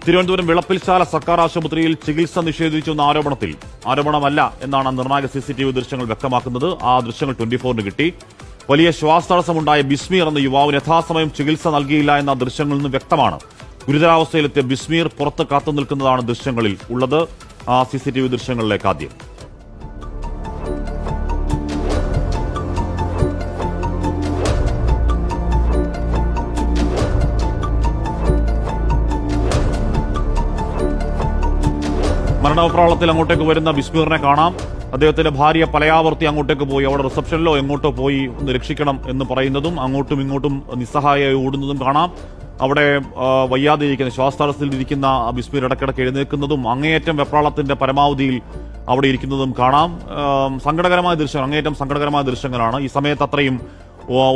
തിരുവനന്തപുരം വിളപ്പിൽശാല സർക്കാർ ആശുപത്രിയിൽ ചികിത്സ നിഷേധിച്ചെന്ന ആരോപണമല്ല എന്നാണ് നിർണായക CCTV ദൃശ്യങ്ങൾ വ്യക്തമാക്കുന്നത്. ആ ദൃശ്യങ്ങൾ 24-ന് കിട്ടി. വലിയ ശ്വാസതടസ്സമുണ്ടായ ബിസ്മീർ എന്ന യുവാവിന് യഥാസമയം ചികിത്സ നൽകിയില്ല എന്ന ദൃശ്യങ്ങളിൽ നിന്ന് വ്യക്തമാണ്. ഗുരുതരാവസ്ഥയിലെത്തിയ ബിസ്മീർ പുറത്ത് കാത്തു നിൽക്കുന്നതാണ് ദൃശ്യങ്ങളിൽ ഉള്ളത്. ആ CCTV ദൃശ്യങ്ങളിലേക്ക് ആദ്യം. മരണപ്രാളത്തിൽ അങ്ങോട്ടേക്ക് വരുന്ന ബിസ്മീറിനെ കാണാം. അദ്ദേഹത്തിന്റെ ഭാര്യ പലയാവർത്തി അങ്ങോട്ടേക്ക് പോയി, അവിടെ റിസപ്ഷനിലോ എങ്ങോട്ടോ പോയി ഒന്ന് രക്ഷിക്കണം എന്ന് പറയുന്നതും അങ്ങോട്ടും ഇങ്ങോട്ടും നിസ്സഹായമായി ഓടുന്നതും കാണാം. അവിടെ വയ്യാതിരിക്കുന്ന ശ്വാസതടസ്സത്തിലിരിക്കുന്ന ബിസ്മീർ ഇടയ്ക്കിടയ്ക്ക് എഴുന്നേൽക്കുന്നതും അങ്ങേയറ്റം വെപ്രാളത്തിന്റെ പരമാവധിയിൽ അവിടെ ഇരിക്കുന്നതും കാണാം. അങ്ങേയറ്റം സങ്കടകരമായ ദൃശ്യങ്ങളാണ്. ഈ സമയത്ത് അത്രയും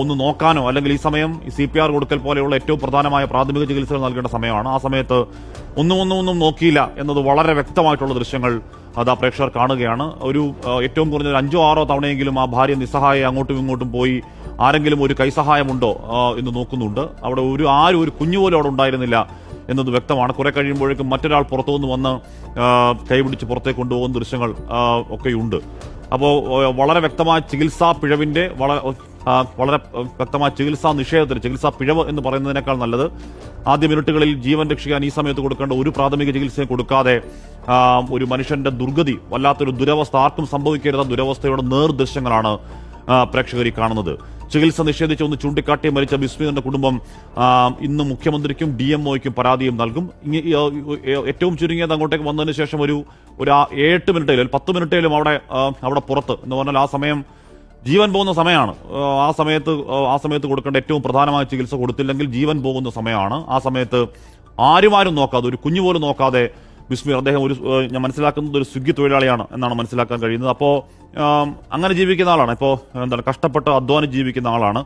ഒന്ന് നോക്കാനോ അല്ലെങ്കിൽ ഈ സമയം CPR കൊടുക്കൽ പോലെയുള്ള ഏറ്റവും പ്രധാനമായ പ്രാഥമിക ചികിത്സകൾ നൽകേണ്ട സമയമാണ്. ആ സമയത്ത് ഒന്നും നോക്കിയില്ല എന്നത് വളരെ വ്യക്തമായിട്ടുള്ള ദൃശ്യങ്ങൾ അതാ പ്രേക്ഷകർ കാണുകയാണ്. ഏറ്റവും കുറഞ്ഞ 5-6 തവണയെങ്കിലും ആ ഭാര്യ നിസ്സഹായ അങ്ങോട്ടും ഇങ്ങോട്ടും പോയി ആരെങ്കിലും ഒരു കൈസഹായമുണ്ടോ എന്ന് നോക്കുന്നുണ്ട്. അവിടെ ഒരു കുഞ്ഞുപോലും അവിടെ ഉണ്ടായിരുന്നില്ല എന്നത് വ്യക്തമാണ്. കുറെ കഴിയുമ്പോഴേക്കും മറ്റൊരാൾ പുറത്തുനിന്ന് വന്ന് കൈപിടിച്ച് പുറത്തേക്ക് കൊണ്ടുപോകുന്ന ദൃശ്യങ്ങൾ ഒക്കെയുണ്ട്. അപ്പോൾ വളരെ വ്യക്തമായ ചികിത്സാ പിഴവിന്റെ വളരെ വ്യക്തമായ ചികിത്സാ നിഷേധത്തിന്, ചികിത്സാ പിഴവ് എന്ന് പറയുന്നതിനേക്കാൾ നല്ലത് ആദ്യ മിനിറ്റുകളിൽ ജീവൻ രക്ഷിക്കാൻ ഈ സമയത്ത് കൊടുക്കേണ്ട ഒരു പ്രാഥമിക ചികിത്സയും കൊടുക്കാതെ ഒരു മനുഷ്യന്റെ ദുർഗതി, വല്ലാത്തൊരു ദുരവസ്ഥ, ആർക്കും സംഭവിക്കരുന്ന ദുരവസ്ഥയുടെ നേർദൃശ്യങ്ങളാണ് പ്രേക്ഷകർ ഈ കാണുന്നത്. ചികിത്സ നിഷേധിച്ച് ഒന്ന് ചൂണ്ടിക്കാട്ടി മരിച്ച ബിസ്മീറിന്റെ കുടുംബം ഇന്ന് മുഖ്യമന്ത്രിക്കും DMOയ്ക്കും പരാതിയും നൽകും. ഏറ്റവും ചുരുങ്ങിയത് അങ്ങോട്ടേക്ക് വന്നതിന് ശേഷം ഒരു 8 മിനിറ്റേലും 10 മിനിറ്റേലും അവിടെ പുറത്ത് എന്ന് പറഞ്ഞാൽ ആ സമയം ജീവൻ പോകുന്ന സമയമാണ്. ആ സമയത്ത് കൊടുക്കേണ്ട ഏറ്റവും പ്രധാനമായ ചികിത്സ കൊടുത്തില്ലെങ്കിൽ ജീവൻ പോകുന്ന സമയമാണ്. ആ സമയത്ത് ആരും നോക്കാതെ, ഒരു കുഞ്ഞു പോലും നോക്കാതെ ബിസ്മീർ, അദ്ദേഹം ഞാൻ മനസ്സിലാക്കുന്നത് ഒരു സ്വിഗ്ഗി തൊഴിലാളിയാണ് എന്നാണ് മനസ്സിലാക്കാൻ കഴിയുന്നത്. അപ്പോൾ അങ്ങനെ ജീവിക്കുന്ന ആളാണ്. ഇപ്പോൾ കഷ്ടപ്പെട്ട് അധ്വാനം ജീവിക്കുന്ന ആളാണ്.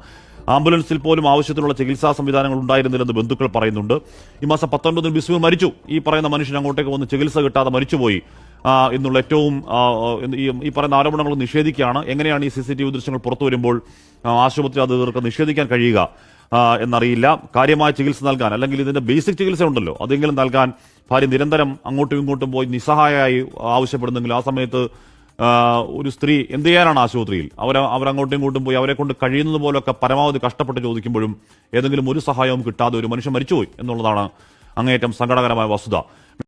ആംബുലൻസിൽ പോലും ആവശ്യത്തിനുള്ള ചികിത്സാ സംവിധാനങ്ങൾ ഉണ്ടായിരുന്നില്ലെന്ന് ബന്ധുക്കൾ പറയുന്നുണ്ട്. ഈ മാസം 19-ന് ബിസ്മീർ മരിച്ചു. ഈ പറയുന്ന മനുഷ്യൻ അങ്ങോട്ടേക്ക് വന്ന് ചികിത്സ കിട്ടാതെ മരിച്ചുപോയി എന്നുള്ള ഏറ്റവും ഈ പറയുന്ന ആരോപണങ്ങൾ നിഷേധിക്കുകയാണ്. എങ്ങനെയാണ് ഈ CCTV ദൃശ്യങ്ങൾ പുറത്തു വരുമ്പോൾ ആശുപത്രി അധികൃതർക്ക് നിഷേധിക്കാൻ കഴിയുക എന്നറിയില്ല. കാര്യമായ ചികിത്സ നൽകാൻ, അല്ലെങ്കിൽ ഇതിന്റെ ബേസിക് ചികിത്സ ഉണ്ടല്ലോ, അതെങ്കിലും നൽകാൻ ഭാര്യ നിരന്തരം അങ്ങോട്ടും ഇങ്ങോട്ടും പോയി നിസ്സഹായമായി ആവശ്യപ്പെടുന്നെങ്കിൽ ആ സമയത്ത് ഒരു സ്ത്രീ എന്ത് ചെയ്യാനാണ് ആശുപത്രിയിൽ? അവരങ്ങോട്ടും ഇങ്ങോട്ടും പോയി അവരെ കൊണ്ട് കഴിയുന്നത് പോലൊക്കെ പരമാവധി കഷ്ടപ്പെട്ട് ചോദിക്കുമ്പോഴും ഏതെങ്കിലും ഒരു സഹായവും കിട്ടാതെ ഒരു മനുഷ്യൻ മരിച്ചുപോയി എന്നുള്ളതാണ് അങ്ങേയറ്റം സങ്കടകരമായ വസ്തുത.